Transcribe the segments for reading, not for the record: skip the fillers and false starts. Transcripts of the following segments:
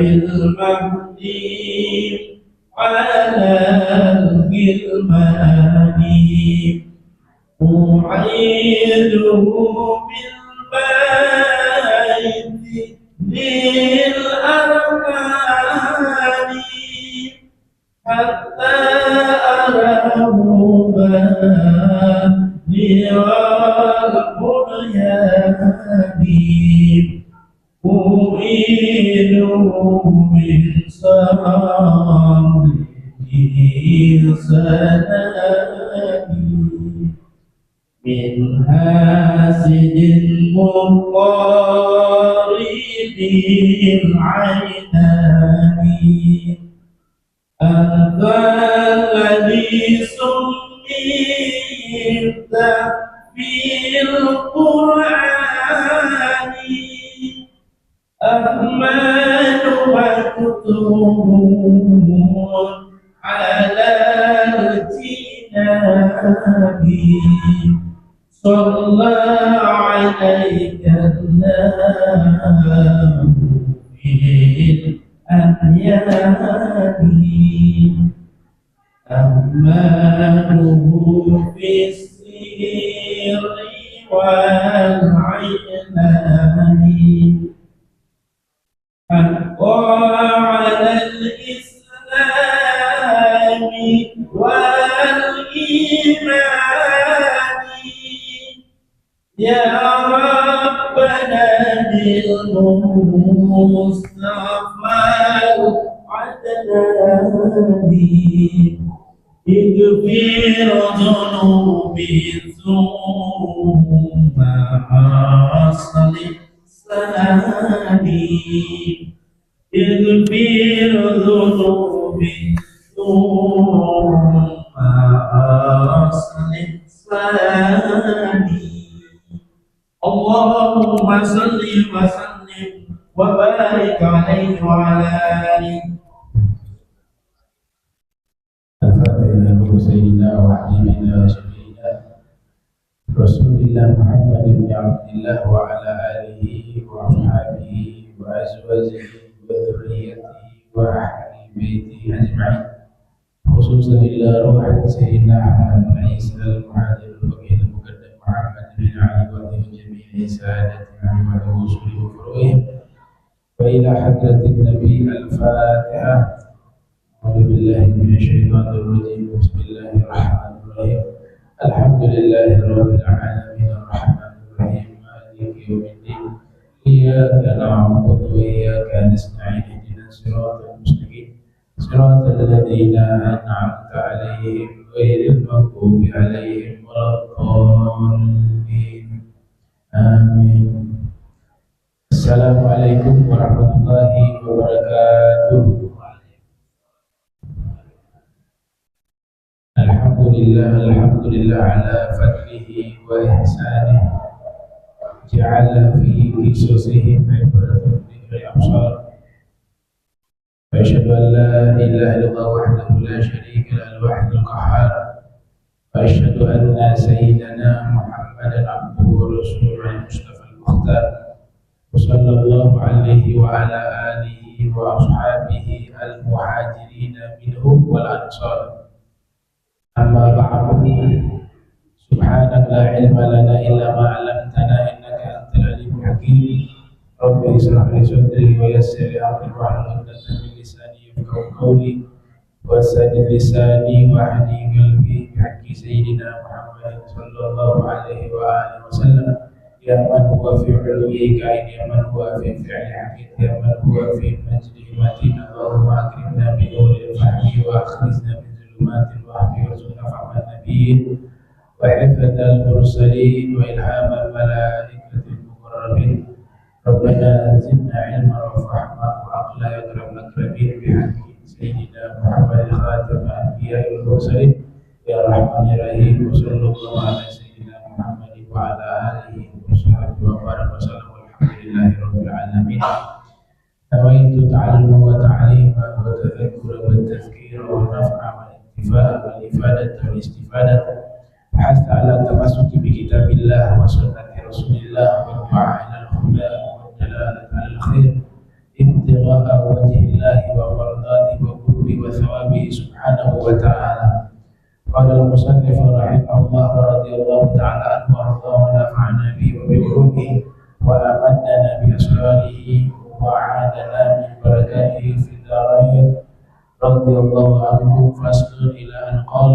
المهدي على الغلمان أعيده بالبيت للأركان حتى أراه باني والبنيان أعيده بالصبر سناني من حاسد مضطرب العينان أنت الذي سميت في القرآن أحمد مكتوب على الجنان صلى عليك الله في الأديان أحمده في السر والعلان حقا على الإسلام والإيمان يا ربنا بالمصطفى العدنان اغفر ذنوبي ثم أصل سلامي اغفر ذنوبي ثم أصل سلامي اللهم صل وسلم وبارك عليه وعلى آله. الفاتحة سيدنا وحبيبنا وشفيعنا رسول الله محمد بن عبد الله وعلى آله وأصحابه وأزواجه وذريته وأهل بيته أجمعين، خصوصا إلى روح سيدنا محمد بن عيسى المهاجر الفقيه المقدم محمد بن علي وجميع سادتنا وأصول وفروعهم، وإلى حضرة النبي. الفاتحة. أعوذ بالله من الشيطان الرجيم. بسم الله الرحمن الرحيم. الحمد لله رب العالمين الرحمن الرحيم مالك يوم الدين إياك نعبد وإياك نستعين اهدنا الصراط المستقيم صراط الذين أنعمت عليهم غير المغضوب عليهم ولا الضالين آمين. السلام عليكم ورحمة الله وبركاته. الحمد لله على فضله وإحسانه، جعل في قصصهم عبرة للأبصار. وأشهد أن لا إله إلا الله وحده لا شريك له الواحد القهار، وأشهد أن سيدنا محمدا عبده ورسوله المصطفى المختار، وصلى الله عليه وعلى آله وأصحابه المهاجرين منهم والأنصار. أما بعد، سبحانك لا علم لنا إلا ما علمتنا إنك أنت العليم الحكيم. رب اشرح لي صدري ويسر لي أمري واحلل عقدة من لساني يفقهوا قولي وسدد لساني واهدي قلبي بحق سيدنا محمد صلى الله عليه وآله وسلم. يا من هو في علوه كائن، يا من هو في فعل حقيق، يا من هو في مجد متين. اللهم أكرمنا بنور الفهم وأخرجنا من ظلمات الوهم وارزقنا فهم النبيين وحفظ المرسلين وإلهام الملائكة المقربين. ربنا زدنا علما وفهما وعقلا يا أكرم الأكرمين بحق سيدنا محمد خاتم الأنبياء والمرسلين يا رحمن الرحيم. وصلى الله على سيدنا محمد وعلى آله وصحبه وبارك وسلم والحمد لله رب العالمين. نويت تعلم وتعليم وتذكر والتذكير والنفع والانتفاع والإفادة والاستفادة، وحث على التمسك بكتاب الله وسنة رسول الله والدعاء إلى الهدى والدلالة على الخير ابتغاء وجه به سبحانه وتعالى. قال المصنف رحمه الله ورضي الله تعالى عنه وارضاه ونفعنا به وبعلومه وامدنا باسراره وأعادنا من بركاته في الدارين رضي الله عنه. فصل إلى أن قال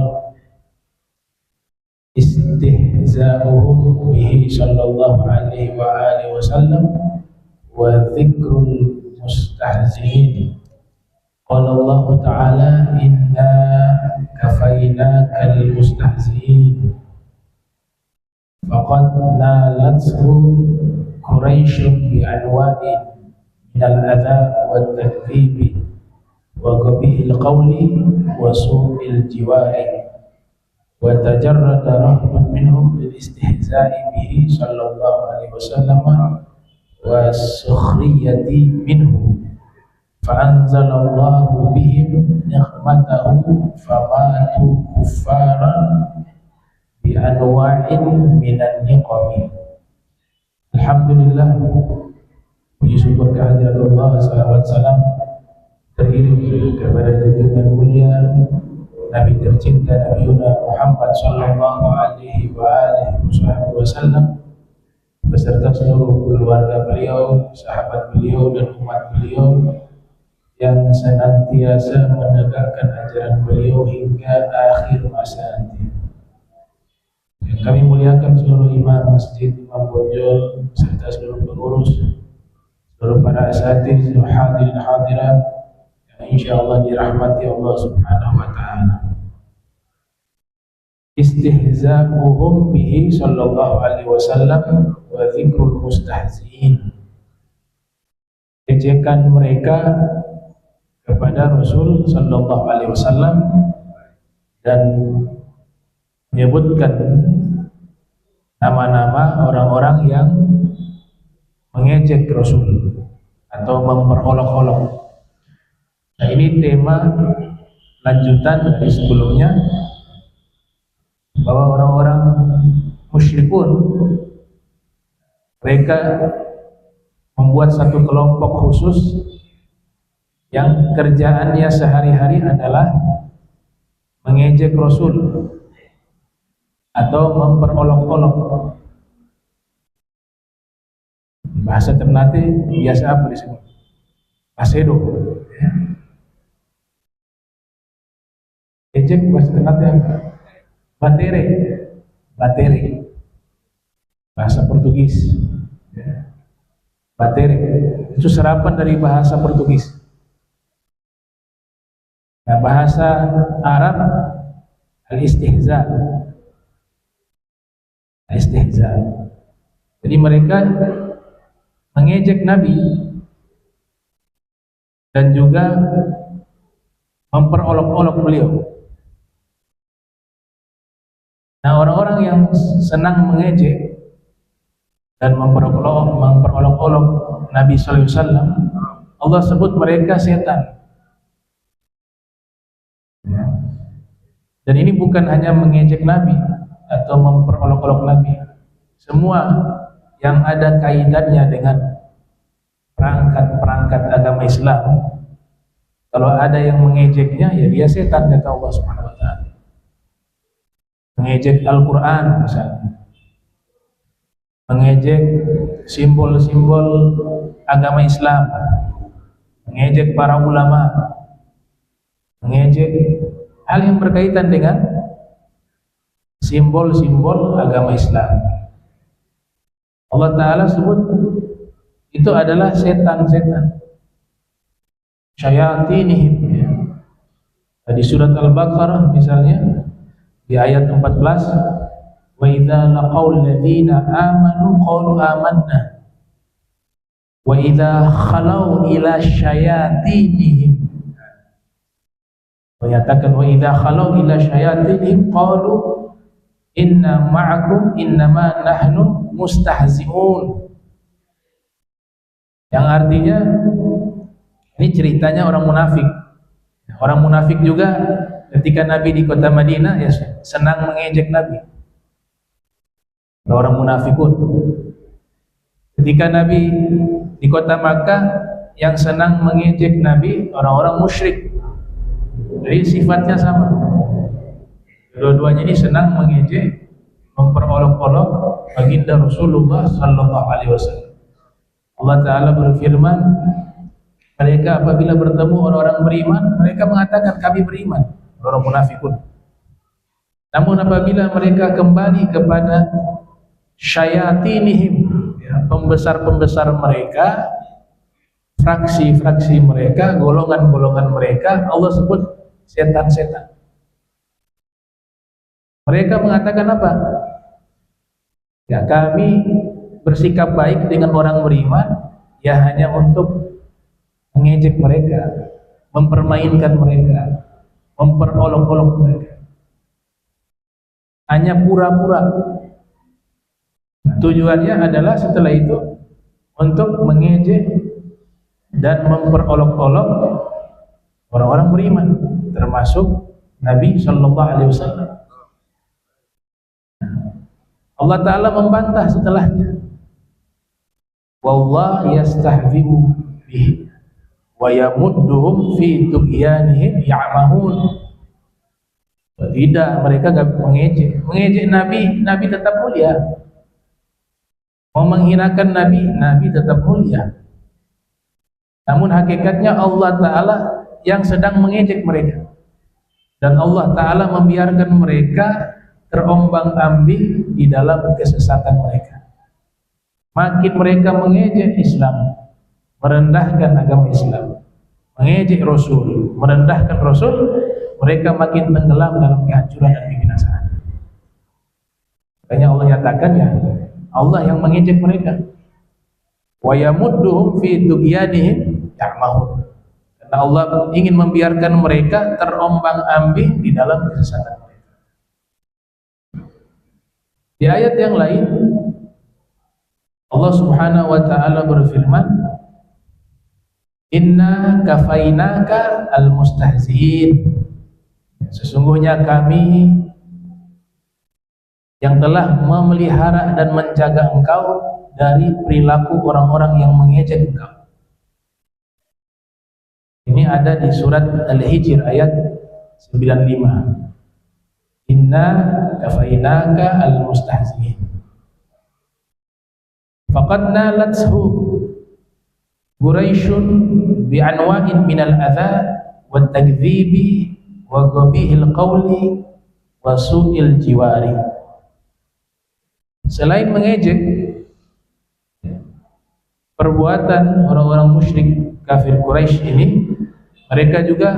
استهزاؤهم به صلى الله عليه وآله وسلم وذكر المستهزئين. قال الله تعالى إنا كفيناك المستهزئين. فقد نالته قريش بأنواع من الأذى والتكذيب وقبيح القول وسوء الجوار، وتجرد رهب منهم بالاستهزاء به صلى الله عليه وسلم والسخرية منه، فأنزل الله بهم نقمته فماتوا كفارا بأنواع من النقم. Alhamdulillah, puji syukur kehadirat Allah, salawat salam teriring kepada junjungan mulia Nabi tercinta Nabi Muhammad sallallahu alaihi wasallam beserta seluruh keluarga beliau, sahabat beliau dan umat beliau yang senantiasa menegakkan ajaran beliau hingga akhir masa nanti. Kami muliakan seluruh imam masjid, imam bonjol serta seluruh pengurus, seluruh para asatidz, hadirin hadirat yang insyaallah dirahmati Allah Subhanahu wa taala. Istihza'uhum bihi sallallahu alaihi wasallam wa dzikrul mustahzi'in. Ejekan mereka kepada Rasul sallallahu alaihi wasallam dan menyebutkan nama-nama orang-orang yang mengejek Rasul atau memperolok-olok. Nah, ini tema lanjutan dari sebelumnya, bahwa orang-orang musyrikun mereka membuat satu kelompok khusus yang kerjaannya sehari-hari adalah mengejek Rasul atau memperolok-olok. Bahasa Ternate biasa apa disebut? Pasedo. Ejek bahasa Ternate apa? Batere. Batere. Bahasa Portugis. Batere itu serapan dari bahasa Portugis. Nah, bahasa Arab al-istihza. Istihza. Jadi mereka mengejek Nabi dan juga memperolok-olok beliau. Nah, orang-orang yang senang mengejek dan memperolok-olok Nabi sallallahu alaihi wasallam, Allah sebut mereka setan. Dan ini bukan hanya mengejek Nabi atau memperolok-olok Nabi. Semua yang ada kaitannya dengan perangkat-perangkat agama Islam, kalau ada yang mengejeknya, ya dia setan, kata Allah Subhanahu wa taala. Mengejek Al-Qur'an misalnya, mengejek simbol-simbol agama Islam, mengejek para ulama, mengejek hal yang berkaitan dengan simbol-simbol agama Islam. Allah Ta'ala sebut itu adalah setan-setan, syayatinihim, ya. Di surat Al-Baqarah misalnya di ayat 14, wa idza laqaul ladzina amanu qalu amanna wa idza khalau ila syayatinihim, menyatakan wa idza khalau ila syayatinihim qalu inna ma'akum innama nahnu mustahzi'un, yang artinya ini ceritanya orang munafik. Orang munafik juga ketika Nabi di kota Madinah ya senang mengejek Nabi. Orang munafikun. Ketika Nabi di kota Makkah yang senang mengejek Nabi orang-orang musyrik. Jadi sifatnya sama. Dua-duanya ini senang mengejek, memperolok-olok baginda Rasulullah sallallahu alaihi wasallam. Allah Ta'ala berfirman, mereka apabila bertemu orang-orang beriman, mereka mengatakan kami beriman, orang munafikun. Namun apabila mereka kembali kepada syayatinihim, ya, pembesar-pembesar mereka, fraksi-fraksi mereka, golongan-golongan mereka, Allah sebut setan-setan. Mereka mengatakan apa? Ya, kami bersikap baik dengan orang beriman, ya hanya untuk mengejek mereka, mempermainkan mereka, memperolok-olok mereka. Hanya pura-pura. Tujuannya adalah setelah itu untuk mengejek dan memperolok-olok orang-orang beriman, termasuk Nabi Shallallahu Alaihi Wasallam. Allah Ta'ala membantah setelahnya, wallahu yastahzi'u bihi wa yamudduhum fi tughyanihim ya'mahun. Tidak, mereka enggak mengejek Nabi, Nabi tetap mulia. Mau menghinakan Nabi, Nabi tetap mulia. Namun hakikatnya Allah Ta'ala yang sedang mengejek mereka, dan Allah Ta'ala membiarkan mereka terombang-ambing di dalam kesesatan mereka. Makin mereka mengejek Islam, merendahkan agama Islam, mengejek Rasul, merendahkan Rasul, mereka makin tenggelam dalam kehancuran dan kebinasaan. Makanya Allah nyatakan, ya, Allah yang mengejek mereka. Wa yamudduhum fi tughyanihim ya'mahun. Karena Allah ingin membiarkan mereka terombang-ambing di dalam kesesatan mereka. Di ayat yang lain Allah Subhanahu wa Ta'ala berfirman, inna kafainaka al-mustahzi'in. Sesungguhnya kami yang telah memelihara dan menjaga engkau dari perilaku orang-orang yang mengejek engkau. Ini ada di surat Al-Hijr ayat 95. Inna kafainaka al-mustahzi'in. Faqad nalathu Quraisyun bi'anwa'in minal adha wa takdzibi wa qabihil qawli wa su'il jiwari. Selain mengejek, perbuatan orang-orang musyrik kafir Quraisy ini, mereka juga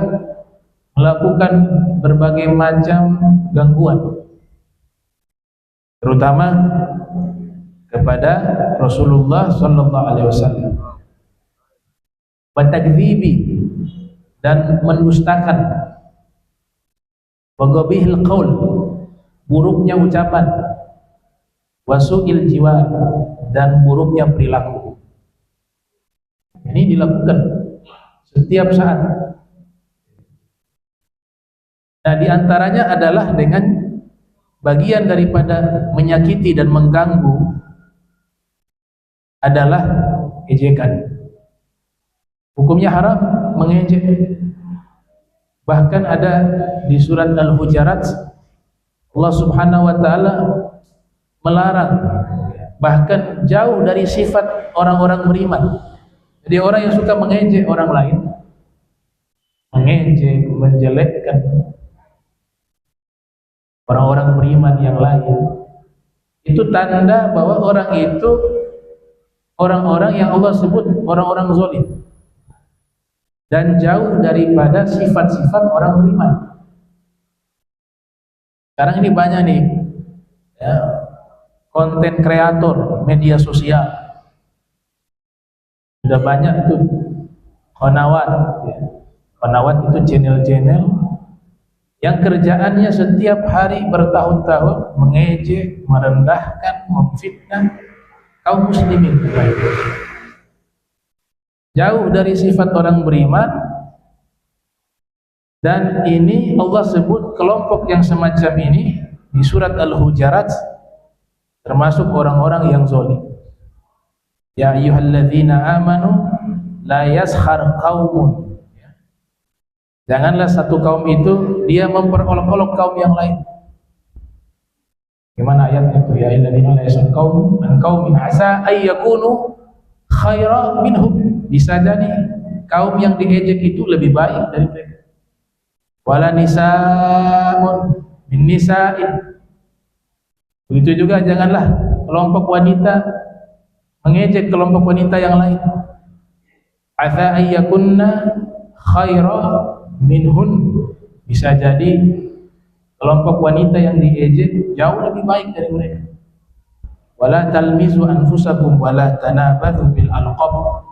melakukan berbagai macam gangguan, terutama kepada Rasulullah sallallahu alaihi wasallam. Batakdzibi, dan mendustakan. Waghabihil qaul, buruknya ucapan. Wasu'il jiwar, dan buruknya perilaku. Ini dilakukan setiap saat. Nah, diantaranya adalah dengan bagian daripada menyakiti dan mengganggu adalah ejekan. Hukumnya haram mengejek. Bahkan ada di surat Al-Hujarat, Allah Subhanahu wa Ta'ala melarang, bahkan jauh dari sifat orang-orang beriman. Jadi orang yang suka mengejek orang lain, mengejek, menjelekkan orang-orang beriman yang lain, itu tanda bahwa orang itu orang-orang yang Allah sebut orang-orang zalim dan jauh daripada sifat-sifat orang beriman. Sekarang ini banyak nih, ya, konten kreator media sosial, sudah banyak itu qanawat, ya. Qanawat itu channel-channel yang kerjaannya setiap hari bertahun-tahun mengejek, merendahkan, memfitnah kaum muslimin, jauh dari sifat orang beriman. Dan ini Allah sebut kelompok yang semacam ini di surat Al-Hujarat termasuk orang-orang yang zalim. Ya ayyuhalladzina amanu la yaskhar qaumun. Janganlah satu kaum itu dia memperolok-olok kaum yang lain. Gimana ayatnya itu? Ya ayyuhalladzina la yas'al qaum an qaumin asa ay yakunu khaira minhum. Bisa jadi kaum yang diejek itu lebih baik dari mereka. Wala nisa'un min nisa'in. Begitu juga janganlah kelompok wanita mengejek kelompok wanita yang lain. Asa ay yakunna khaira minhun. Bisa jadi kelompok wanita yang diejek jauh lebih baik dari mereka. Wala talmizu anfusakum wala tanabathu bil alqab.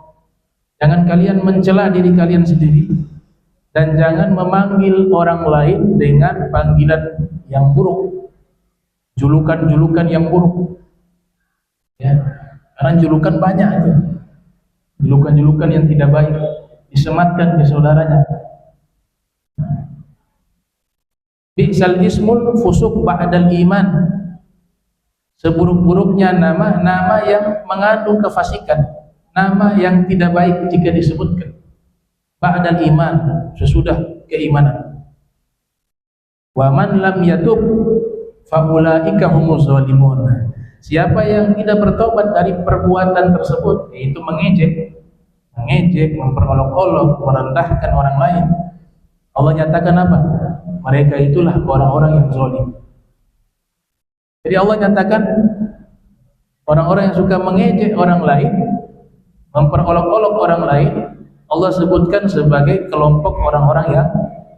Jangan kalian mencela diri kalian sendiri dan jangan memanggil orang lain dengan panggilan yang buruk, julukan-julukan yang buruk. Ya, karena julukan banyak itu. Julukan-julukan yang tidak baik disematkan ke saudaranya. Bi'sal ismul fusuq ba'dal iman. Seburuk-buruknya nama yang mengandung kefasikan, nama yang tidak baik jika disebutkan ba'dal iman, sesudah keimanan. Wa man lam yatub fa ulaika humuz zalimun. Siapa yang tidak bertobat dari perbuatan tersebut, yaitu mengejek, memperolok-olok, merendahkan orang lain, Allah nyatakan apa? Mereka itulah orang-orang yang zalim. Jadi Allah nyatakan orang-orang yang suka mengejek orang lain, memperolok-olok orang lain, Allah sebutkan sebagai kelompok orang-orang yang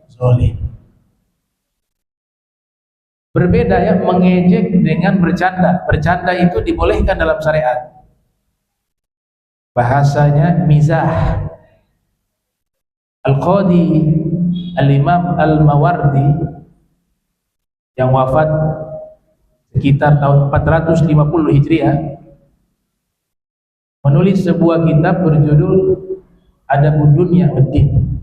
zalim. Berbeda ya mengejek dengan bercanda. Bercanda itu dibolehkan dalam syariat. Bahasanya mizah. Al-Qadi Al-Imam Al-Mawardi yang wafat sekitar tahun 450 Hijriah menulis sebuah kitab berjudul Adabud Dunya Waddin.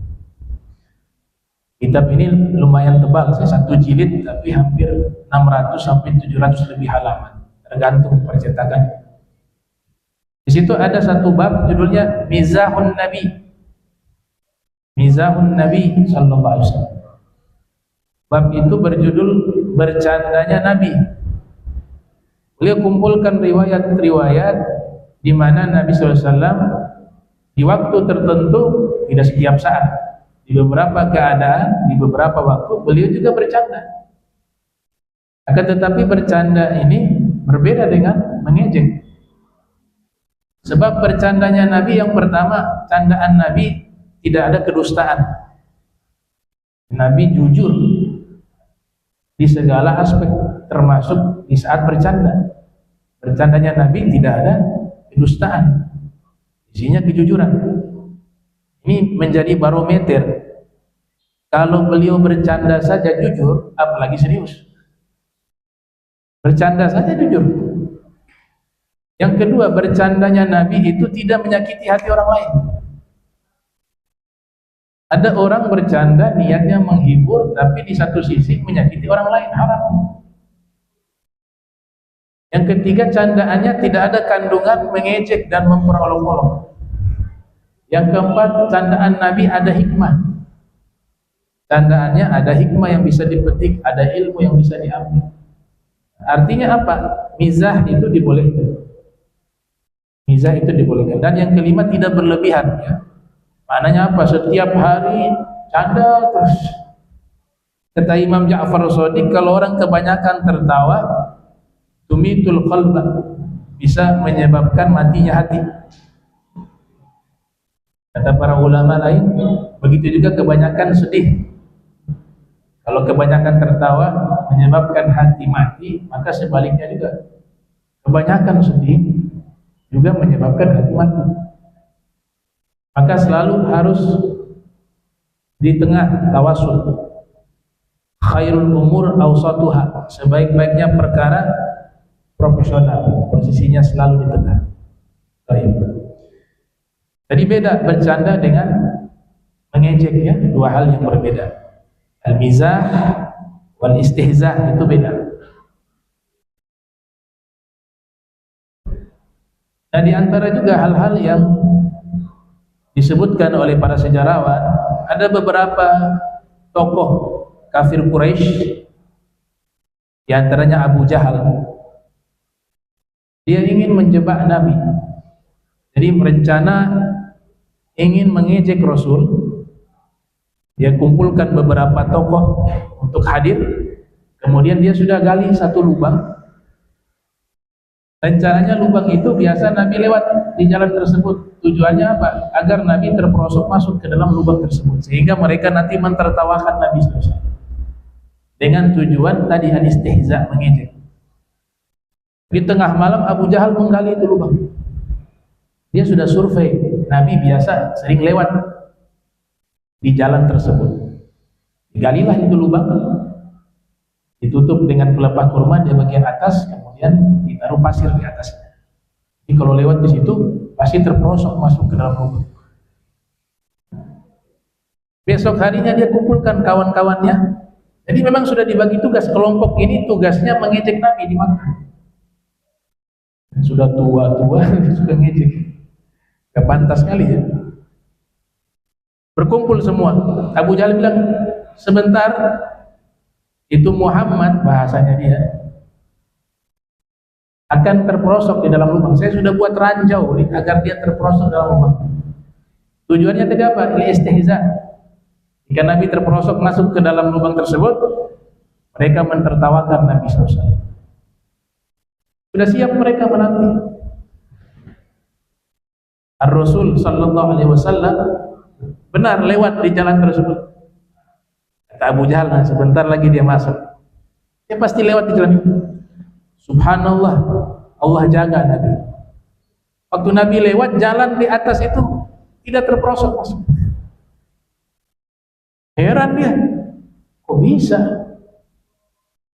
Kitab ini lumayan tebal, satu jilid tapi hampir 600 sampai 700 lebih halaman, tergantung percetakan. Di situ ada satu bab judulnya Mizahun Nabi. Mizahun Nabi sallallahu alaihi wasallam. Bab itu berjudul bercandanya Nabi. Beliau kumpulkan riwayat-riwayat di mana Nabi sallallahu alaihi wasallam di waktu tertentu, tidak setiap saat, di beberapa keadaan, di beberapa waktu beliau juga bercanda. Akan tetapi bercanda ini berbeda dengan mengejek. Sebab bercandanya Nabi yang pertama, candaan Nabi tidak ada kedustaan. Nabi jujur di segala aspek, termasuk di saat bercanda. Bercandanya Nabi tidak ada kedustaan, isinya kejujuran. Ini menjadi barometer. Kalau beliau bercanda saja jujur, apalagi serius. Bercanda saja jujur. Yang kedua, bercandanya Nabi itu tidak menyakiti hati orang lain. Ada orang bercanda niatnya menghibur, tapi di satu sisi menyakiti orang lain, haram. Yang ketiga, candaannya tidak ada kandungan mengejek dan memperolok-olok. Yang keempat, candaan Nabi ada hikmah. Candaannya ada hikmah yang bisa dipetik, ada ilmu yang bisa diambil. Artinya apa? Mizah itu dibolehkan. Mizah itu dibolehkan. Dan yang kelima, tidak berlebihan. Ya. Maknanya apa? Setiap hari canda terus. Kata Imam Ja'far Shadiq, kalau orang kebanyakan tertawa, tumitul qalba, bisa menyebabkan matinya hati. Kata para ulama lain, begitu juga kebanyakan sedih. Kalau kebanyakan tertawa menyebabkan hati mati, maka sebaliknya juga kebanyakan sedih juga menyebabkan hati mati. Maka selalu harus di tengah, tawasul. Khairul umur awsatuha, sebaik-baiknya perkara profesional, posisinya selalu di tengah. Baik. Jadi beda bercanda dengan mengejek, ya, dua hal yang berbeda. Al-mizah wal istihzah itu beda. Nah, di antara juga hal-hal yang disebutkan oleh para sejarawan, ada beberapa tokoh kafir Quraisy, di antaranya Abu Jahal. Dia ingin menjebak Nabi. Jadi berencana ingin mengejek Rasul. Dia kumpulkan beberapa tokoh untuk hadir. Kemudian dia sudah gali satu lubang. Rencananya lubang itu biasa Nabi lewat di jalan tersebut. Tujuannya apa? Agar Nabi terperosok masuk ke dalam lubang tersebut, sehingga mereka nanti mentertawakan Nabi SAW. Dengan tujuan tadi al-istihza, mengejek. Di tengah malam Abu Jahal menggali itu lubang. Dia sudah survei, Nabi biasa sering lewat di jalan tersebut. Digalilah itu lubang, ditutup dengan pelepah kurma di bagian atas, kemudian ditaruh pasir di atasnya. Jadi kalau lewat di situ pasti terperosok masuk ke dalam lubang. Besok harinya dia kumpulkan kawan-kawannya. Jadi memang sudah dibagi tugas. Kelompok ini tugasnya mengejek Nabi di Makkah. Sudah tua-tua suka ngejek. Gak pantas sekali ya. Berkumpul semua. Abu Jahal bilang, sebentar, itu Muhammad, bahasanya dia, akan terperosok di dalam lubang. Saya sudah buat ranjau agar dia terperosok dalam lubang. Tujuannya tadi apa? Istihza. Jika Nabi terperosok masuk ke dalam lubang tersebut, mereka mentertawakan Nabi SAW. Sudah siap mereka menanti. Ar-Rasul sallallahu alaihi wasallam benar lewat di jalan tersebut. Kata Abu Jahal, nah, sebentar lagi dia masuk. Dia pasti lewat di jalan itu. Subhanallah, Allah jaga Nabi. Waktu Nabi lewat, jalan di atas itu tidak terperosok masuk. Heran dia, kok bisa?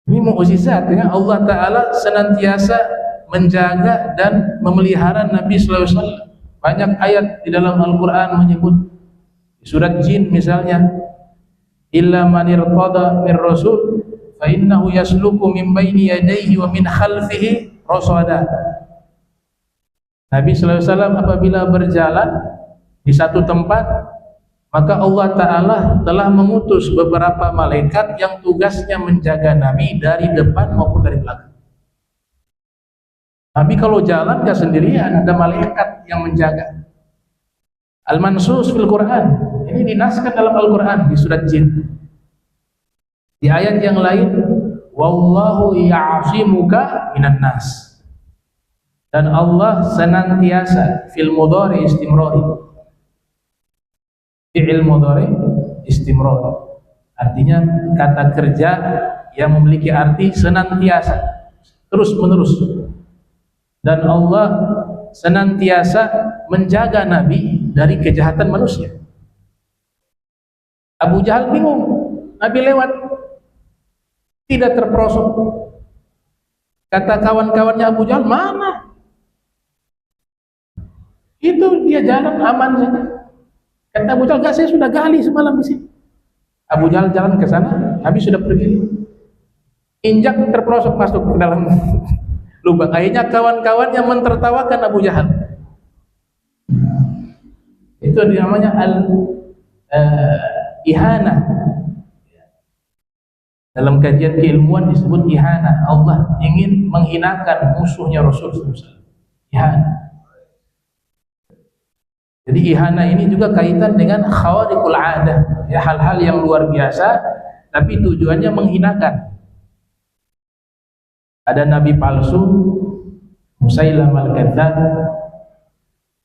Ini mukjizat ya. Allah Ta'ala senantiasa menjaga dan memelihara Nabi SAW. Banyak ayat di dalam Al-Quran menyebut. Di surat Jin misalnya, illa man irtada min rasul fa innahu yasluku min baini yadayhi wa min khalfihi rasada. Nabi SAW apabila berjalan di satu tempat, maka Allah Ta'ala telah mengutus beberapa malaikat yang tugasnya menjaga Nabi dari depan maupun dari belakang. Nabi kalau jalan gak sendirian, ada malaikat yang menjaga. Al-Mansus fil Quran, ini dinaskan dalam Al-Quran di surat Jin. Di ayat yang lain, wallahu ya'asimuka minan nas. Dan Allah senantiasa fil mudhari istimrari. Fi'il mudhari istimrar, artinya kata kerja yang memiliki arti senantiasa, terus menerus. Dan Allah senantiasa menjaga Nabi dari kejahatan manusia. Abu Jahal bingung, Nabi lewat tidak terperosok. Kata kawan-kawannya Abu Jahal, mana? Itu dia jalan aman saja. Kata Abu Jahal, enggak, saya sudah gali semalam di sini. Abu Jahal jalan ke sana, Nabi sudah pergi. Injak terperosok masuk ke dalam lubang. Akhirnya kawan-kawannya mentertawakan Abu Jahal. Itu namanya ihana. Dalam kajian keilmuan disebut ihana. Allah ingin menghinakan musuhnya Rasul SAW. Ihana. Jadi ihana ini juga kaitan dengan khawariqul adah, ya, hal-hal yang luar biasa tapi tujuannya menghinakan. Ada nabi palsu, Musailam al-Kadzdzab,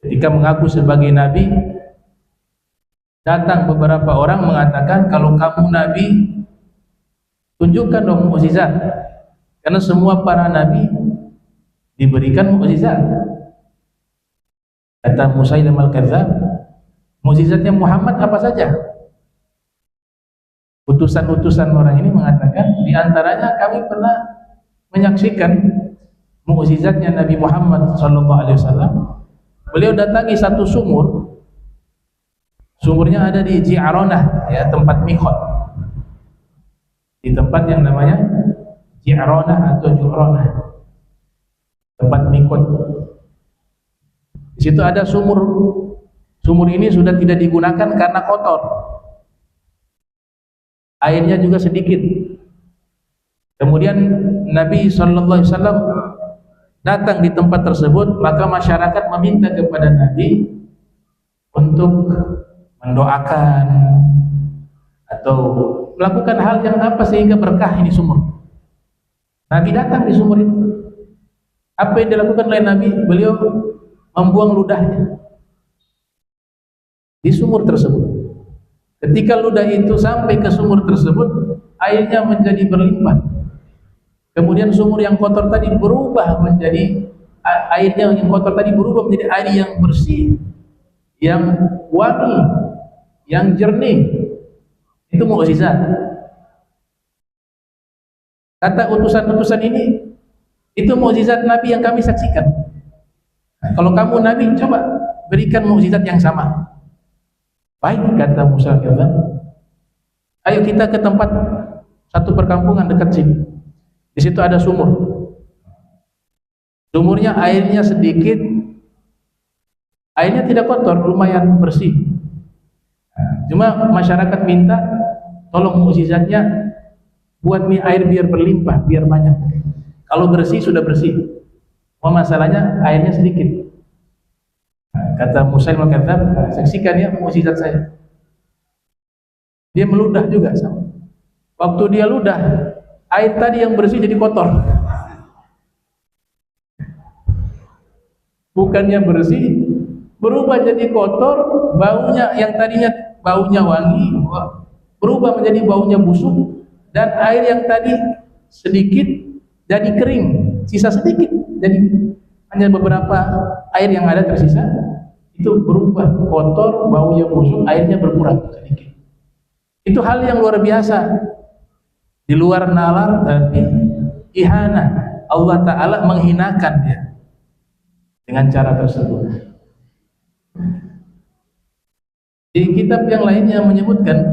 ketika mengaku sebagai nabi, datang beberapa orang mengatakan, kalau kamu nabi, tunjukkan dong mukjizat, karena semua para nabi diberikan mukjizat. Kata Musailam al-Kadzdzab, mukjizatnya Muhammad apa saja? Utusan-utusan orang ini mengatakan, di antaranya kami pernah menyaksikan mukjizatnya Nabi Muhammad SAW. Beliau datangi satu sumur. Sumurnya ada di Ji'aronah, ya, tempat miqat. Di tempat yang namanya Ji'aronah atau Ju'ronah, tempat miqat. Di situ ada sumur. Sumur ini sudah tidak digunakan karena kotor. airnya juga sedikit. Kemudian Nabi SAW datang di tempat tersebut, maka masyarakat meminta kepada Nabi untuk mendoakan atau melakukan hal yang apa sehingga berkah ini sumur. Nabi datang di sumur itu. Apa yang dilakukan oleh Nabi? Beliau membuang ludahnya di sumur tersebut. Ketika ludah itu sampai ke sumur tersebut, airnya menjadi berlimpah. Kemudian sumur yang kotor tadi berubah menjadi airnya yang kotor tadi berubah menjadi air yang bersih, yang wangi, yang jernih. Itu mukjizat. Kata utusan-utusan ini, itu mukjizat Nabi yang kami saksikan. Nah, kalau kamu Nabi, coba berikan mukjizat yang sama. Baik, kata Musa al-Kadzdzab. Ayo kita ke tempat satu perkampungan dekat sini. Di situ ada sumur. Sumurnya airnya sedikit, airnya tidak kotor, lumayan bersih. Cuma masyarakat minta, tolong mukjizatnya buat mie air biar berlimpah, biar banyak. Kalau bersih sudah bersih. Masalahnya airnya sedikit. Kata Musa al-Kadzdzab, saksikan ya mukjizat saya. Dia meludah juga sama. Waktu dia ludah, air tadi yang bersih jadi kotor. Bukannya bersih, berubah jadi kotor, baunya yang tadinya baunya wangi, berubah menjadi baunya busuk, dan air yang tadi sedikit jadi kering, sisa sedikit, jadi hanya beberapa air yang ada tersisa, itu berubah kotor, baunya busuk, airnya berkurang sedikit. Itu hal yang luar biasa. Di luar nalar tapi ihana. Allah Ta'ala menghinakan dia dengan cara tersebut. Di kitab yang lainnya menyebutkan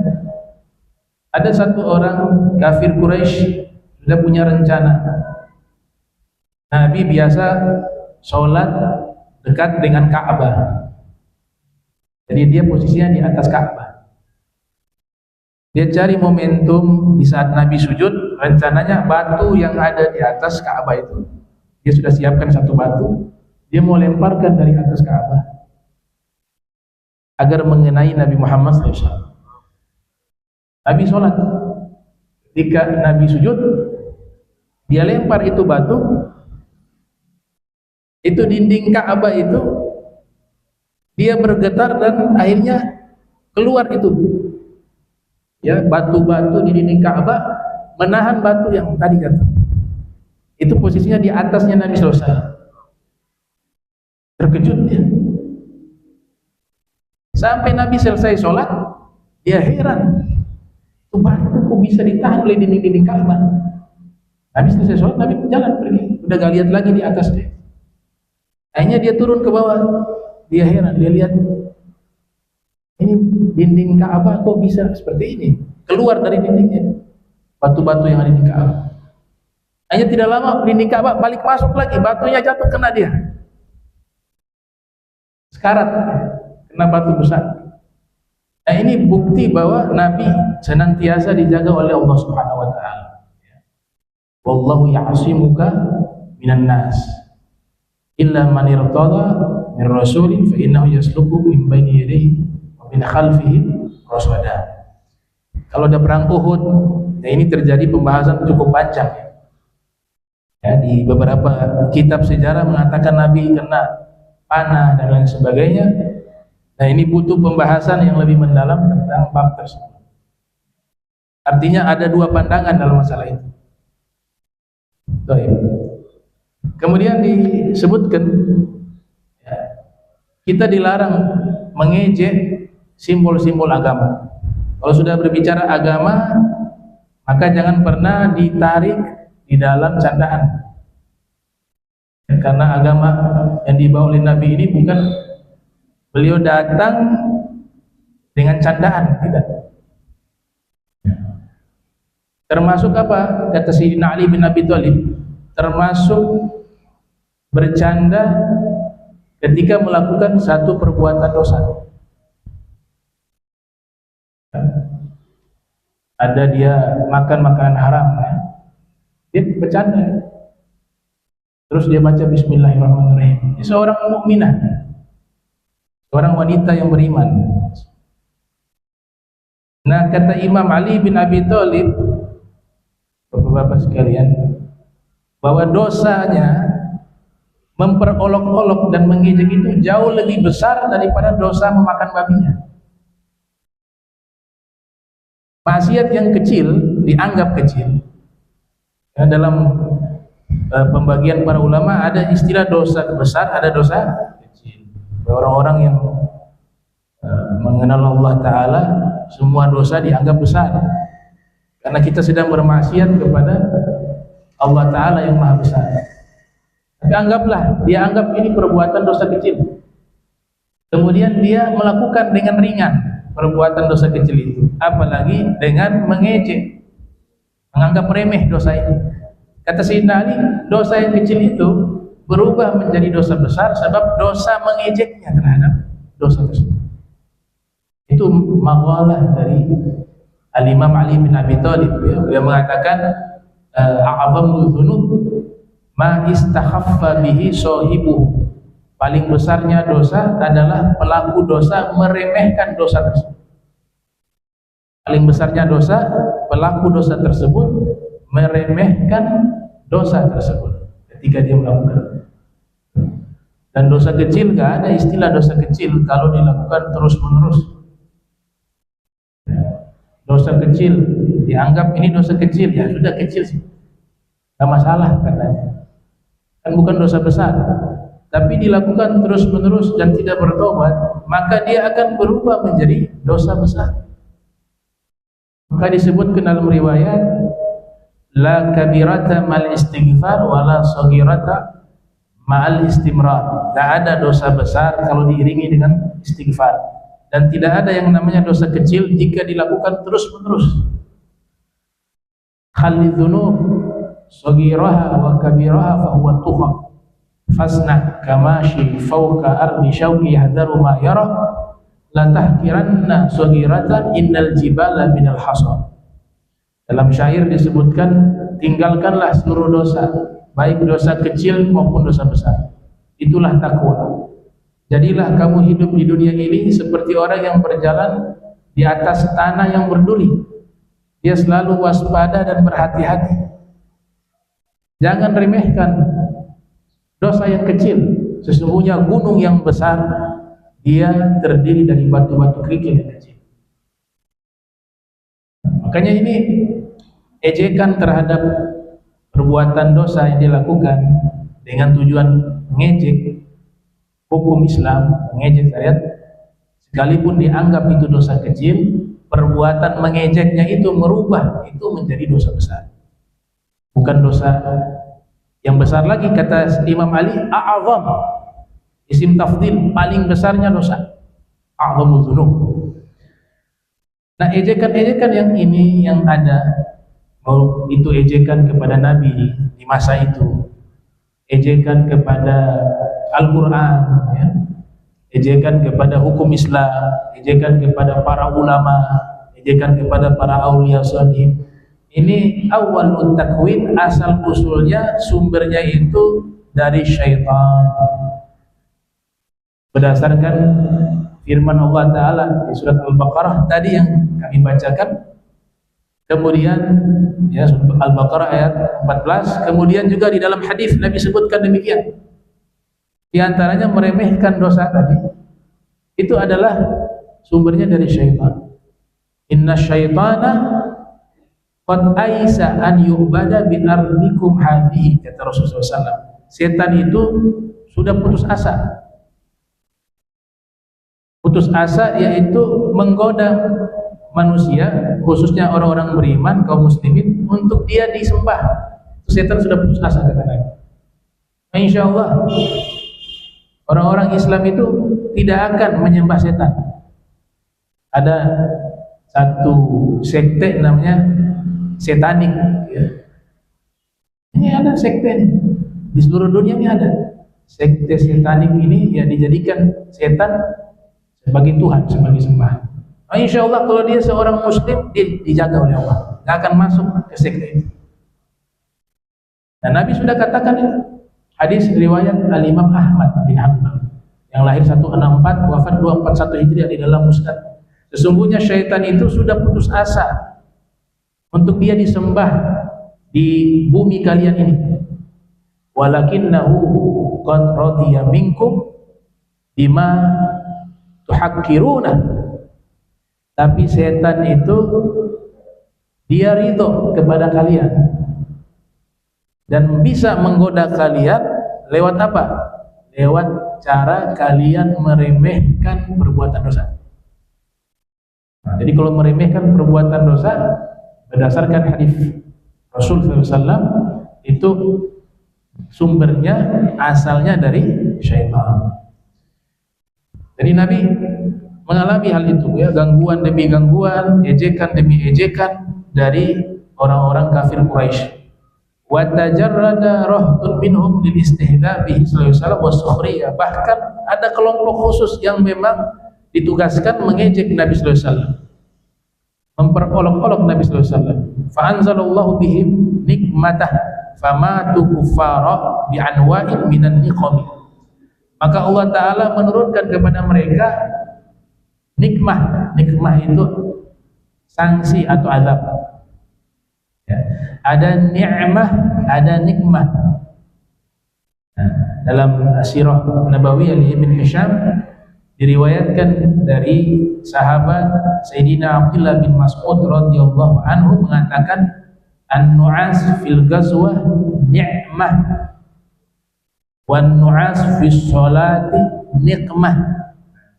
ada satu orang kafir Quraisy sudah punya rencana. Nabi biasa sholat dekat dengan Ka'bah. Jadi dia posisinya di atas Ka'bah. Dia cari momentum di saat Nabi sujud, rencananya batu yang ada di atas Ka'bah itu, dia sudah siapkan satu batu, dia mau lemparkan dari atas Ka'bah agar mengenai Nabi Muhammad SAW. Nabi sholat, ketika Nabi sujud, dia lempar itu batu, itu dinding Ka'bah itu, dia bergetar dan akhirnya keluar itu. Ya, batu-batu di dinding Ka'bah menahan batu yang tadi jatuh. Itu posisinya di atasnya Nabi SAW. Terkejut dia. Sampai Nabi selesai sholat, dia heran. Itu batu kok bisa ditahan oleh dinding-dinding Ka'bah? Nabi selesai sholat, Nabi jalan pergi. Udah gak lihat lagi di atas dia. Akhirnya dia turun ke bawah. Dia heran, dia lihat ini dinding Ka'bah kok bisa seperti ini, keluar dari dindingnya batu-batu yang ada di Ka'bah. Hanya tidak lama dinding Ka'bah balik masuk lagi, batunya jatuh kena dia, sekarat, kena batu besar. Nah, ini bukti bahwa Nabi senantiasa dijaga oleh Allah Subhanahu wa Ta'ala. Wallahu ya'simuka minan nas illa man irtada min rasulin fa innahu yasluku min baini yadayhi min khalfihi rasada. Kalau ada perang Uhud, nah ini terjadi pembahasan cukup panjang. Ya, di beberapa kitab sejarah mengatakan Nabi kena panah dan lain sebagainya. Nah, ini butuh pembahasan yang lebih mendalam tentang bab tersebut. Artinya ada dua pandangan dalam masalah itu. Kemudian disebutkan ya, kita dilarang mengejek simbol-simbol agama. Kalau sudah berbicara agama, maka jangan pernah ditarik di dalam candaan. Karena agama yang dibawa oleh Nabi ini bukan beliau datang dengan candaan, tidak. Termasuk apa? Kata Sayyidina Ali bin Abi Thalib, termasuk bercanda ketika melakukan satu perbuatan dosa. ada dia makan makanan haram, ya. Dia bercanda. Terus dia baca Bismillahirrahmanirrahim. Dia seorang mukminah, seorang wanita yang beriman. Nah, kata Imam Ali bin Abi Thalib, bapak-bapak sekalian, bahwa dosanya memperolok-olok dan mengejek itu jauh lebih besar daripada dosa memakan babinya. Maksiat yang kecil dianggap kecil. Ya, dalam pembagian para ulama ada istilah dosa besar, ada dosa kecil. Orang-orang yang mengenal Allah Ta'ala, semua dosa dianggap besar karena kita sedang bermaksiat kepada Allah Ta'ala yang Maha Besar. Tapi anggaplah, dia anggap ini perbuatan dosa kecil, kemudian dia melakukan dengan ringan perbuatan dosa kecil itu, apalagi dengan mengejek, menganggap remeh dosa ini. Kata Sayyidina Ali, dosa yang kecil itu berubah menjadi dosa besar sebab dosa mengejeknya terhadap dosa tersebut. Itu maqalah dari Al-Imam Ali bin Abi Thalib, ya. Beliau mengatakan a'zamul dzunub ma istakhaffa bihi shahibuhu. Paling besarnya dosa adalah pelaku dosa meremehkan dosa tersebut. Paling besarnya dosa, pelaku dosa tersebut meremehkan dosa tersebut ketika dia melakukan. Dan dosa kecil, gak ada istilah dosa kecil kalau dilakukan terus-menerus. Dosa kecil dianggap ini dosa kecil, ya sudah kecil sih, gak masalah katanya, kan bukan dosa besar. Tapi dilakukan terus-menerus dan tidak bertobat, maka dia akan berubah menjadi dosa besar. Maka disebutkan dalam riwayat, la kabirata mal istighfar wala saghirata ma'al istimrar. Tidak ada dosa besar kalau diiringi dengan istighfar, dan tidak ada yang namanya dosa kecil jika dilakukan terus-menerus. Khalid dzunub saghiraha wa kabiraha fa huwa tuqa fasna kamashi fawqa ardi syauqi yahdharu ma yara la tahkiranna saghiratan innal jibala minal hasar. Dalam syair disebutkan, tinggalkanlah seluruh dosa, baik dosa kecil maupun dosa besar. Itulah takwa. Jadilah kamu hidup di dunia ini seperti orang yang berjalan di atas tanah yang berduri. Dia selalu waspada dan berhati-hati. Jangan remehkan dosa yang kecil. Sesungguhnya gunung yang besar, dia terdiri dari batu-batu kerikil yang kecil. Makanya ini ejekan terhadap perbuatan dosa yang dilakukan dengan tujuan mengejek hukum Islam, mengejek syariat, sekalipun dianggap itu dosa kecil, perbuatan mengejeknya itu merubah itu menjadi dosa besar. Bukan dosa yang besar lagi, kata Imam Ali, a'azam, isim tafdil, paling besarnya dosa, a'zamul dzunub. Nah, ejekan-ejekan yang ini yang ada, mau itu ejekan kepada Nabi di masa itu, ejekan kepada Al-Quran, ya, ejekan kepada hukum Islam, ejekan kepada para ulama, ejekan kepada para aulia salihin. Ini awalul takwin, asal usulnya sumbernya itu dari syaitan. Berdasarkan firman Allah Ta'ala di surat Al-Baqarah tadi yang kami bacakan, kemudian ya, surat Al-Baqarah ayat 14, kemudian juga di dalam hadis Nabi sebutkan demikian. Di antaranya meremehkan dosa tadi, itu adalah sumbernya dari syaitan. Inna syaitana qad aisa an yu'bada bi ardikum hadhihi, kata Rasulullah SAW. Setan itu sudah putus asa. Putus asa yaitu menggoda manusia, khususnya orang-orang beriman, kaum muslimin, untuk dia disembah. Setan sudah putus asa, kata Nabi. Insyaallah orang-orang Islam itu tidak akan menyembah setan. Ada satu sekte namanya setanik, ya. Ini ada sekte ini. Di seluruh dunia ini ada sekte setanik ini, ya, dijadikan setan sebagai Tuhan, sebagai sembah. Insya Allah kalau dia seorang muslim, dia dijaga oleh Allah, nggak akan masuk ke sekte itu. Dan Nabi sudah katakan itu. Hadis riwayat Al-Imam Ahmad bin Hanbal yang lahir 164 wafat 241 Hijriah di dalam Musnad. Sesungguhnya syaitan itu sudah putus asa untuk dia disembah di bumi kalian ini. Walakinnahu qad radiya minkum bima tuhakkiruna. Tapi setan itu dia ridho kepada kalian dan bisa menggoda kalian lewat apa? Lewat cara kalian meremehkan perbuatan dosa. Nah, jadi kalau meremehkan perbuatan dosa berdasarkan hadis Rasul SAW itu sumbernya asalnya dari syaitan. Jadi Nabi mengalami hal itu ya, gangguan demi gangguan, ejekan demi ejekan dari orang-orang kafir Quraisy. Wa tajarrada rahtun minhum lil istihza bihi sallallahu alaihi wasallam wa sukhriyah. Bahkan ada kelompok khusus yang memang ditugaskan mengejek Nabi sallallahu alaihi wasallam, memperolok-olok Nabi sallallahu alaihi wasallam. Fa anzalallahu bihim nikmatah famatu kuffara bi anwa'in minan niqam. Maka Allah taala menurunkan kepada mereka nikmah. Nikmah itu sanksi atau azab. Ya. Ada ni'mah, ada nikmah. Nah, dalam Sirah Nabawiyah Ibn Hisham diriwayatkan dari sahabat Sayyidina Abdullah bin Mas'ud radhiyallahu anhu mengatakan an-nu'as fil ghazwah ni'mah wan nu'as fis sholati nikmah.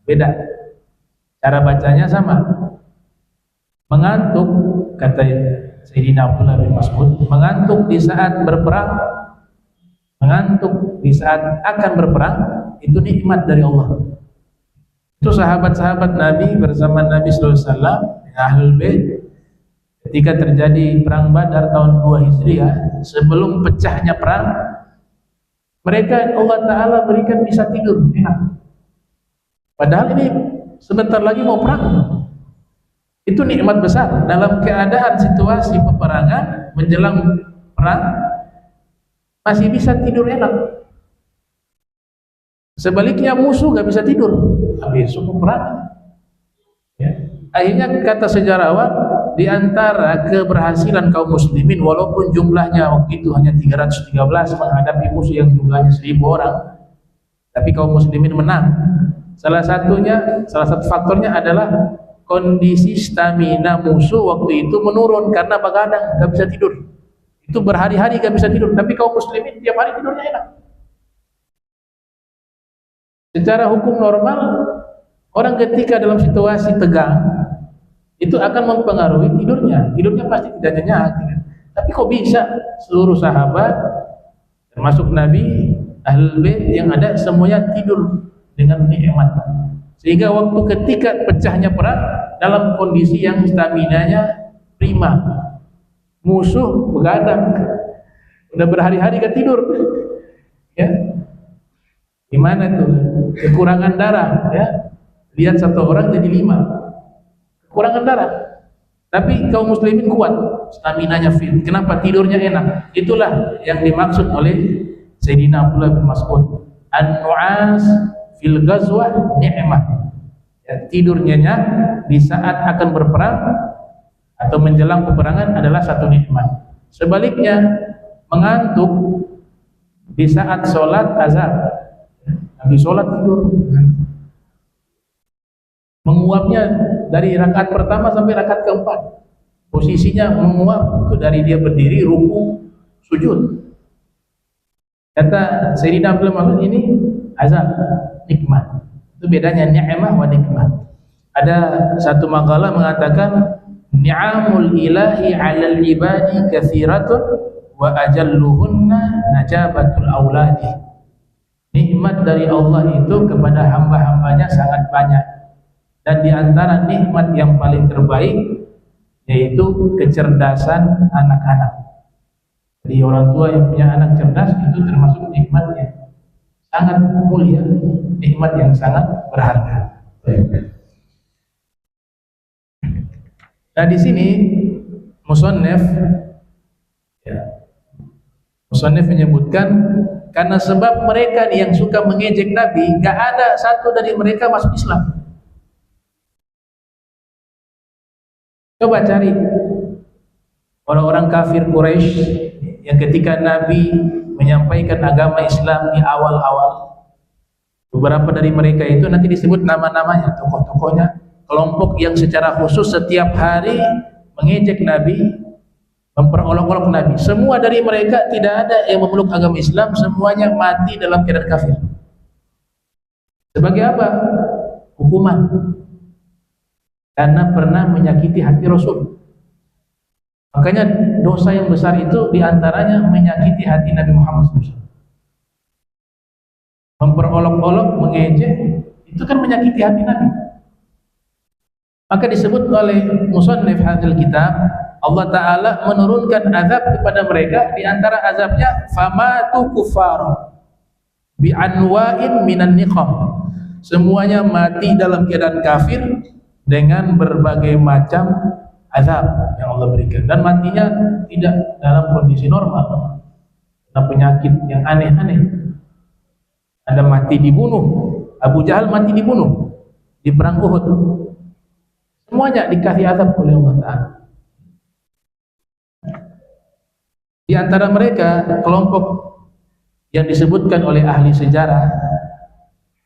Beda. Cara bacanya sama. Mengantuk, kata Sayyidina Abdullah bin Mas'ud, mengantuk di saat berperang, mengantuk di saat akan berperang, itu nikmat dari Allah. Itu sahabat-sahabat Nabi bersama Nabi sallallahu alaihi wasallam, Ahlul Bait, ketika terjadi perang Badar tahun 2 Hijriah, sebelum pecahnya perang, mereka Allah Ta'ala berikan bisa tidur enak. Padahal ini sebentar lagi mau perang. Itu nikmat besar dalam keadaan situasi peperangan menjelang perang, masih bisa tidur enak. Sebaliknya musuh gak bisa tidur habis perang. Ya. Akhirnya kata sejarawan, di antara keberhasilan kaum muslimin walaupun jumlahnya waktu itu hanya 313 menghadapi musuh yang jumlahnya 1000 orang, tapi kaum muslimin menang. Salah satu faktornya adalah kondisi stamina musuh waktu itu menurun karena begadang, gak bisa tidur. Itu berhari-hari gak bisa tidur, tapi kaum muslimin tiap hari tidurnya enak. Secara hukum normal, orang ketika dalam situasi tegang itu akan mempengaruhi tidurnya. Tidurnya pasti tidak nyenyak. Tapi kok bisa seluruh sahabat termasuk Nabi, Ahlul Bait yang ada semuanya tidur dengan nikmat. Sehingga waktu ketika pecahnya perang dalam kondisi yang staminanya prima, musuh begadang, udah berhari-hari gak tidur, ya gimana tuh? Kekurangan darah, ya lihat satu orang jadi 5, kekurangan darah. Tapi kaum muslimin kuat, staminanya fit. Kenapa? Tidurnya enak. Itulah yang dimaksud oleh Sayyidina Abdullah bin Mas'ud. An-nu'as fil ghazwah ni'mah. Ya, tidur nyenyak di saat akan berperang atau menjelang peperangan adalah satu nikmat. Sebaliknya, mengantuk di saat sholat azan, habis sholat tidur, menguapnya dari rakaat pertama sampai rakaat keempat. Posisinya menguap itu dari dia berdiri, ruku, sujud. Kata Sayyidina Abdullah Mas'ud, ini azan, nikmat. Itu bedanya ni'mah wa nikmah. Ada satu makalah mengatakan ni'amul ilahi 'alal ibadi katsiratun wa ajalluhunna najabatul auladi. Nikmat dari Allah itu kepada hamba-hambanya sangat banyak, dan di antara nikmat yang paling terbaik yaitu kecerdasan anak-anak. Jadi orang tua yang punya anak cerdas itu termasuk nikmatnya sangat mulia, nikmat yang sangat berharga. Nah di sini musannif menyebutkan karena sebab mereka yang suka mengejek Nabi, gak ada satu dari mereka masuk Islam. Coba cari orang-orang kafir Quraisy yang ketika Nabi menyampaikan agama Islam di awal-awal, beberapa dari mereka itu nanti disebut nama-namanya, tokoh-tokohnya, kelompok yang secara khusus setiap hari mengejek Nabi, memperolok-olok Nabi. Semua dari mereka tidak ada yang memeluk agama Islam, semuanya mati dalam keadaan kafir. Sebagai apa? Hukuman. Karena pernah menyakiti hati Rasul. Makanya dosa yang besar itu diantaranya menyakiti hati Nabi Muhammad SAW. Memperolok-olok, mengejek, itu kan menyakiti hati Nabi. Maka disebut oleh musannif hadzal kitab, Allah Ta'ala menurunkan azab kepada mereka. Di antara azabnya famatu kuffar bi'anwa'in minan niqam, semuanya mati dalam keadaan kafir dengan berbagai macam azab yang Allah berikan, dan matinya tidak dalam kondisi normal, karena penyakit yang aneh-aneh. Ada mati dibunuh, Abu Jahal mati dibunuh di perang Uhud. Semuanya dikasih azab oleh Allah Ta'ala. Di antara mereka kelompok yang disebutkan oleh ahli sejarah,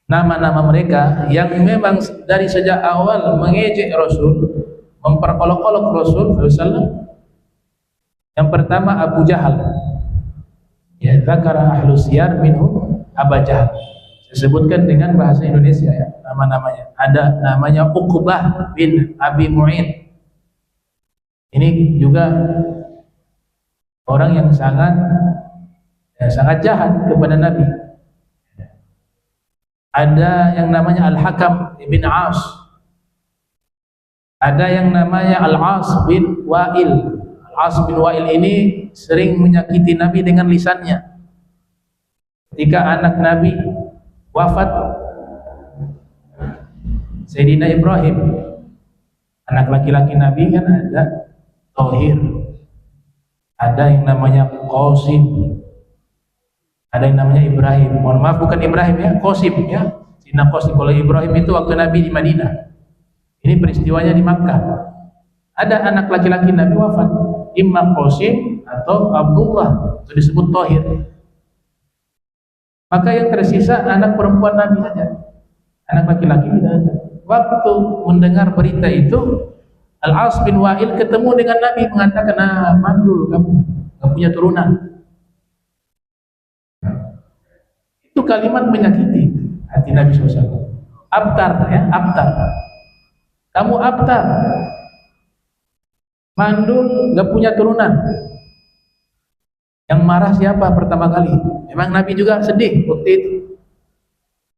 nama-nama mereka yang memang dari sejak awal mengejek Rasul, memperolok-olok Rasul SAW. Yang pertama Abu Jahal, ya, zakara ahlu siyar minhum Abu Jahal. Saya sebutkan dengan bahasa Indonesia ya, nama-namanya. Ada namanya Uqbah bin Abi Mu'in. Ini juga orang yang sangat jahat kepada Nabi. Ada yang namanya Al-Hakam bin As. Ada yang namanya Al-As bin Wa'il. Al-As bin Wa'il ini sering menyakiti Nabi dengan lisannya. Ketika anak Nabi wafat, Sayyidina Ibrahim, anak laki-laki Nabi kan ada Thohir, ada yang namanya Qasim, ada yang namanya Ibrahim. Mohon maaf, bukan Ibrahim ya, Qasim ya. Sayyidina Qasim. Kalau Ibrahim itu waktu Nabi di Madinah. Ini peristiwanya di Makkah. Ada anak laki-laki Nabi wafat, imma Qasim atau Abdullah, itu disebut Thohir. Maka yang tersisa anak perempuan Nabi saja, anak laki-laki tidak ada. Waktu mendengar berita itu, Al-As bin Wa'il ketemu dengan Nabi, mengatakan, mandul kamu, gak punya turunan. Itu kalimat menyakiti hati Nabi SAW. Abtar ya, abtar. Kamu abtar, mandul, gak punya turunan. Yang marah siapa pertama kali? Memang Nabi juga sedih waktu itu.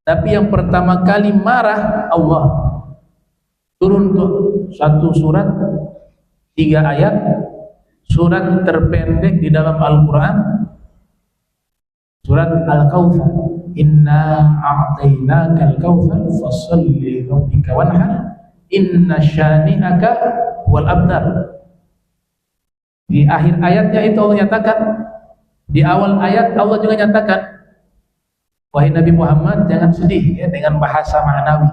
Tapi yang pertama kali marah Allah. Turun tuh satu surat, 3 ayat, surat terpendek di dalam Al-Quran, surat Al-Kautsar. Inna a'tainaka al-kautsar fasholli li rabbika wanhar inna syani'aka wal abtar. Di akhir ayatnya itu Allah nyatakan, di awal ayat Allah juga nyatakan, wahai Nabi Muhammad jangan sedih ya, dengan bahasa ma'nawi.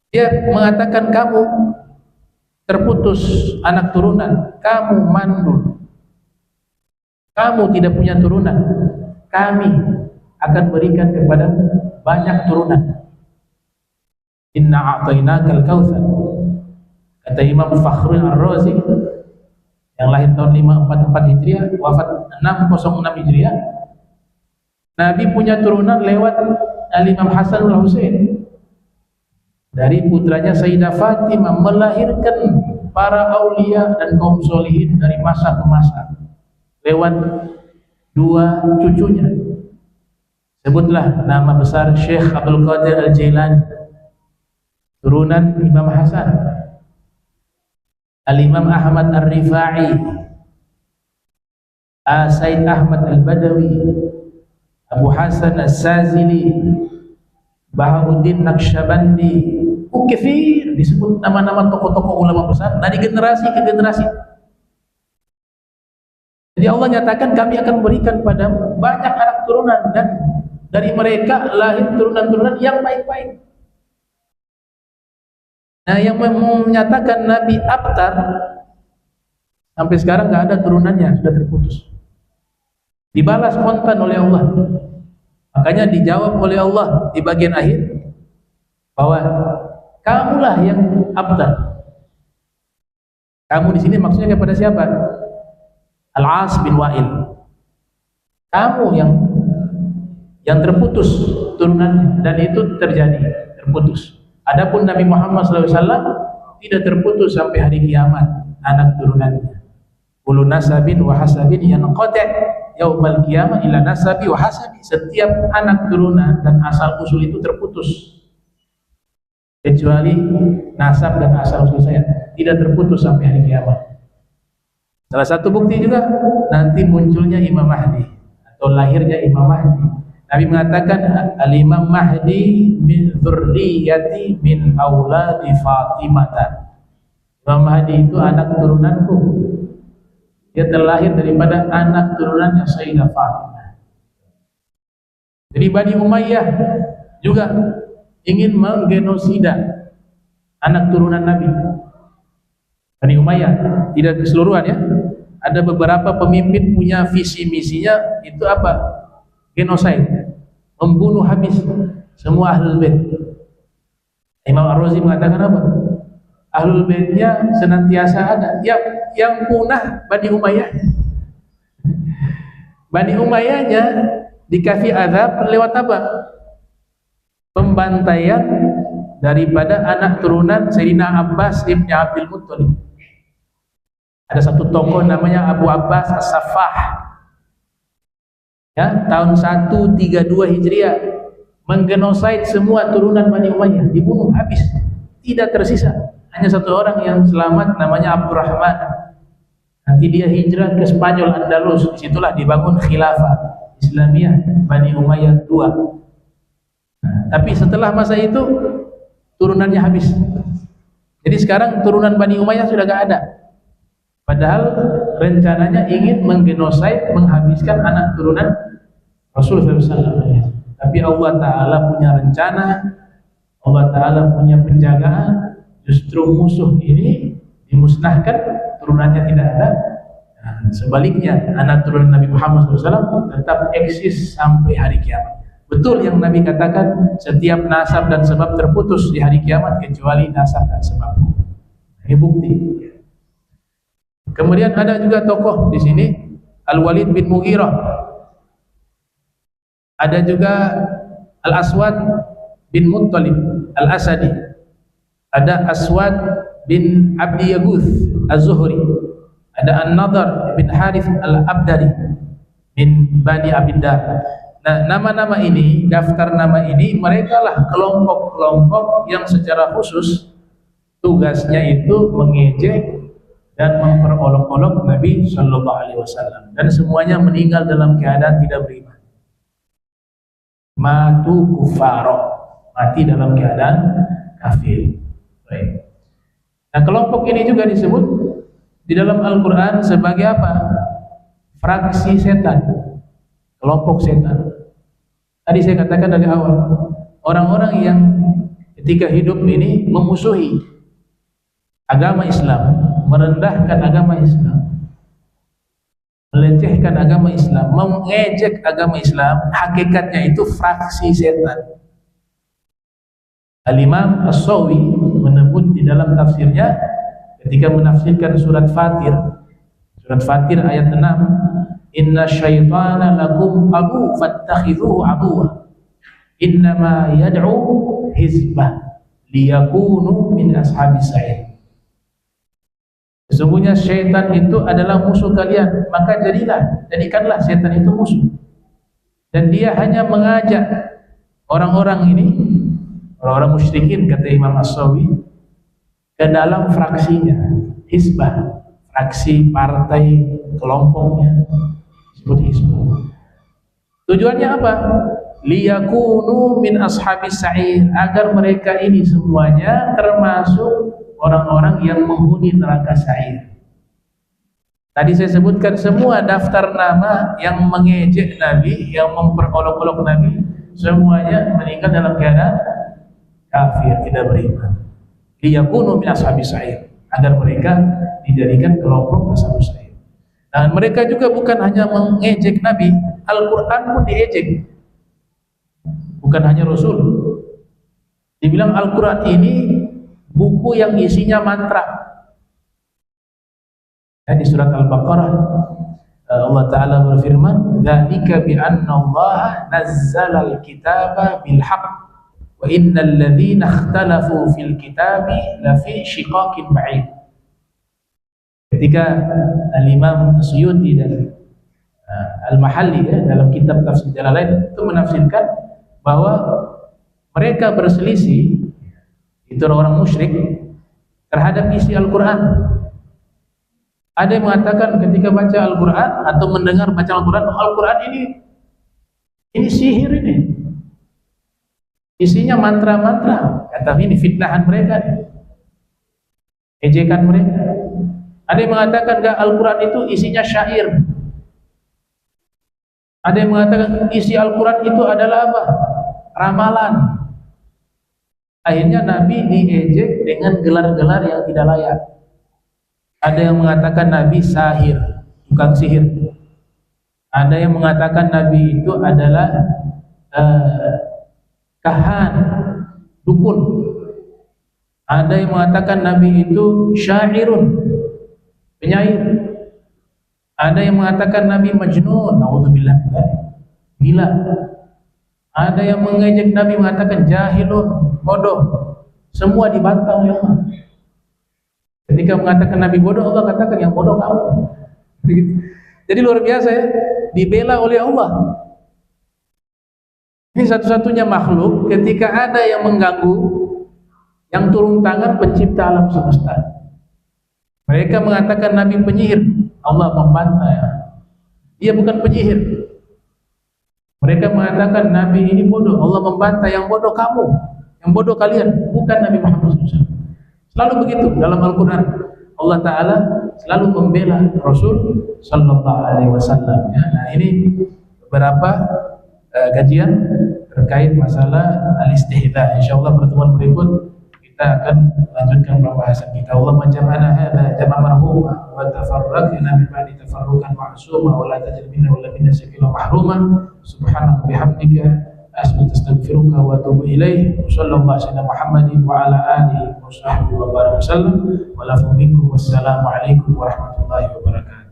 Dia mengatakan kamu terputus anak turunan, kamu mandul, kamu tidak punya turunan, kami akan berikan kepada banyak turunan. Inna a'tainakal kautsar. Kata Imam Fakhrul Ar-Razi yang lahir tahun 544 Hijriah, wafat 606 Hijriah, Nabi punya turunan lewat Al-Imam Hasan al-Husain dari putranya Sayyidah Fatimah, melahirkan para aulia dan kaum solihin dari masa ke masa lewat 2 cucunya. Sebutlah nama besar Syekh Abdul Qadir Al-Jailani, turunan Imam Hasan. Al-Imam Ahmad Ar-Rifa'i, Sayyid Ahmad Al-Badawi, Abu Hasan As-Sazili, Baharuddin Naqsyabandi, kafir. disebut nama-nama tokoh-tokoh ulama besar dari generasi ke generasi. Jadi Allah nyatakan kami akan berikan padamu banyak anak turunan dan dari mereka lahir turunan-turunan yang baik-baik. Nah, yang menyatakan Nabi Abtar sampai sekarang nggak ada turunannya, sudah terputus. Dibalas spontan oleh Allah. Makanya dijawab oleh Allah di bagian akhir bahwa kamulah yang Abtar. Kamu di sini maksudnya kepada siapa? Al-As bin Wa'il. Kamu yang terputus turunannya, dan itu terjadi terputus. Adapun Nabi Muhammad SAW tidak terputus sampai hari kiamat anak turunannya. Kullu nasabin wa hasabin yanqati' yaumal qiyamah ila nasabi wa hasabi. Setiap anak turunan dan asal usul itu terputus, kecuali nasab dan asal usul saya tidak terputus sampai hari kiamat. Salah satu bukti juga nanti munculnya Imam Mahdi atau lahirnya Imam Mahdi. Nabi mengatakan al-Imam Mahdi min dzurriyyati min auladi Fatimah. Imam Mahdi itu anak turunanku. Dia terlahir daripada anak turunannya Sayyidah Fatimah. Jadi Bani Umayyah juga ingin menggenosida anak turunan Nabi. Bani Umayyah tidak keseluruhan ya. Ada beberapa pemimpin punya visi misinya itu apa? Genosid, membunuh habis semua ahlul bait. Imam Ar-Razi mengatakan apa? Ahlul baitnya senantiasa ada. Yang punah Bani Umayyah. Bani Umayyahnya dikasih azab lewat apa? Pembantaian daripada anak turunan Sayyidina Abbas ibn Abdul Muttalib. Ada satu tokoh namanya Abu Abbas As-Saffah. Ya, tahun 132 Hijriah menggenosid semua turunan Bani Umayyah, dibunuh habis, tidak tersisa. Hanya satu orang yang selamat namanya Abdurrahman. Nanti dia hijrah ke Spanyol, Andalus. Disitulah dibangun khilafah Islamiyah Bani Umayyah II. Tapi setelah masa itu turunannya habis. Jadi sekarang turunan Bani Umayyah sudah gak ada. Padahal rencananya ingin menggenosid, menghabiskan anak turunan Rasulullah SAW. Tapi Allah Ta'ala punya rencana, Allah Ta'ala punya penjagaan. Justru musuh ini dimusnahkan, turunannya tidak ada. Nah, sebaliknya anak turunan Nabi Muhammad SAW tetap eksis sampai hari kiamat. Betul yang Nabi katakan, setiap nasab dan sebab terputus di hari kiamat kecuali nasab dan sebab. Ini bukti. Kemudian ada juga tokoh di sini Al-Walid bin Mughirah. Ada juga Al-Aswad bin Muttalib Al-Asadi. Ada Aswad bin Abdi Yaguth Az-Zuhri. Ada An-Nadhr bin Harith Al-Abdari bin Bani Abiddar. Nah, nama-nama ini, daftar nama ini, mereka lah kelompok-kelompok yang secara khusus tugasnya itu mengejek dan memperolok-olok Nabi Sallallahu Alaihi Wasallam, dan semuanya meninggal dalam keadaan tidak beriman. Matu kufaro, mati dalam keadaan kafir. Baik. Nah, kelompok ini juga disebut di dalam Al-Quran sebagai apa? Fraksi setan, kelompok setan. Tadi saya katakan dari awal, orang-orang yang ketika hidup ini memusuhi agama Islam, merendahkan agama Islam, melecehkan agama Islam, mengejek agama Islam, hakikatnya itu fraksi setan. Al-Imam As-Sawi menyebut di dalam tafsirnya ketika menafsirkan surat Fatir ayat 6, inna syaitana lakum adu fattakhidhuhu aduwa innama yad'u hizbah liyakunu min ashabis sa'ir. Sesungguhnya syaitan itu adalah musuh kalian, maka jadikanlah syaitan itu musuh. Dan dia hanya mengajak orang-orang ini, orang-orang musyrikin, kata Imam As-Sawi, ke dalam fraksinya, hizbah, fraksi, partai, kelompoknya, disebut hizbah. Tujuannya apa? liyakunu min ashabis sa'ir, agar mereka ini semuanya termasuk orang-orang yang menghuni neraka sa'ir. Tadi saya sebutkan semua daftar nama yang mengejek Nabi, yang memperolok-olok Nabi, semuanya meninggal dalam keadaan kafir, tidak beriman. Liyakunu min ashabis sa'ir, agar mereka dijadikan kelompok ashabus sa'ir. Dan mereka juga bukan hanya mengejek Nabi, Al-Quran pun diejek. Bukan hanya Rasul. Dibilang Al-Quran ini buku yang isinya mantra. Di surat Al-Baqarah Allah Ta'ala berfirman, "Dzalika bi anna Allah nazzala al-kitaba bil haqq wa innal ladzina ikhtalafu fil kitabi lafi shiqaqin ba'id." Ketika Al-Imam Suyuti dan Al-Mahalli dalam kitab tafsir Jalalain itu menafsirkan bahwa mereka berselisih, itu orang musyrik, terhadap isi Al-Quran. Ada yang mengatakan ketika baca Al-Quran atau mendengar baca Al-Quran, Al-Quran ini sihir, ini isinya mantra-mantra. Kata ini fitnahan mereka, ejekan mereka. Ada yang mengatakan enggak, Al-Quran itu isinya syair. Ada yang mengatakan isi Al-Quran itu adalah apa? Ramalan. Akhirnya Nabi diejek dengan gelar-gelar yang tidak layak. Ada yang mengatakan Nabi sahir, tukang sihir. Ada yang mengatakan Nabi itu adalah kahan, dukun. Ada yang mengatakan Nabi itu syairun, penyair. Ada yang mengatakan Nabi majnun, naudzubillah, gila. Ada yang mengejek Nabi, mengatakan jahilun, bodoh. Semua dibantah oleh Allah. Ketika mengatakan Nabi bodoh, Allah katakan yang bodoh kamu. Jadi luar biasa ya, dibela oleh Allah. Ini satu-satunya makhluk ketika ada yang mengganggu, yang turun tangan pencipta alam semesta. Mereka mengatakan Nabi penyihir, Allah membantah ya. Dia bukan penyihir. Mereka mengatakan Nabi ini bodoh, Allah membantah, yang bodoh kamu, yang bodoh kalian, bukan Nabi Muhammad SAW. Selalu begitu dalam Al-Quran. Allah Ta'ala selalu membela Rasul Sallallahu Alaihi Wasallam ya. Nah ini beberapa kajian terkait masalah al-istihza. InsyaAllah pertemuan berikut kita akan lanjutkan pembahasan kita. Allah majam'ana hadha jama' marhumah wa tafarraqna min ba'di tafarruqan ma'sumah wa la tajal minna wa la minna sakila mahrumah. Subhanaka bihamdika astaghfiruka wa atubu ilaih. Sallallahu alaihi Muhammadin wa ala alihi wa sahbihi wa baraka wasallam. Wa lafu minkum wassalamu alaikum warahmatullahi wabarakatuh.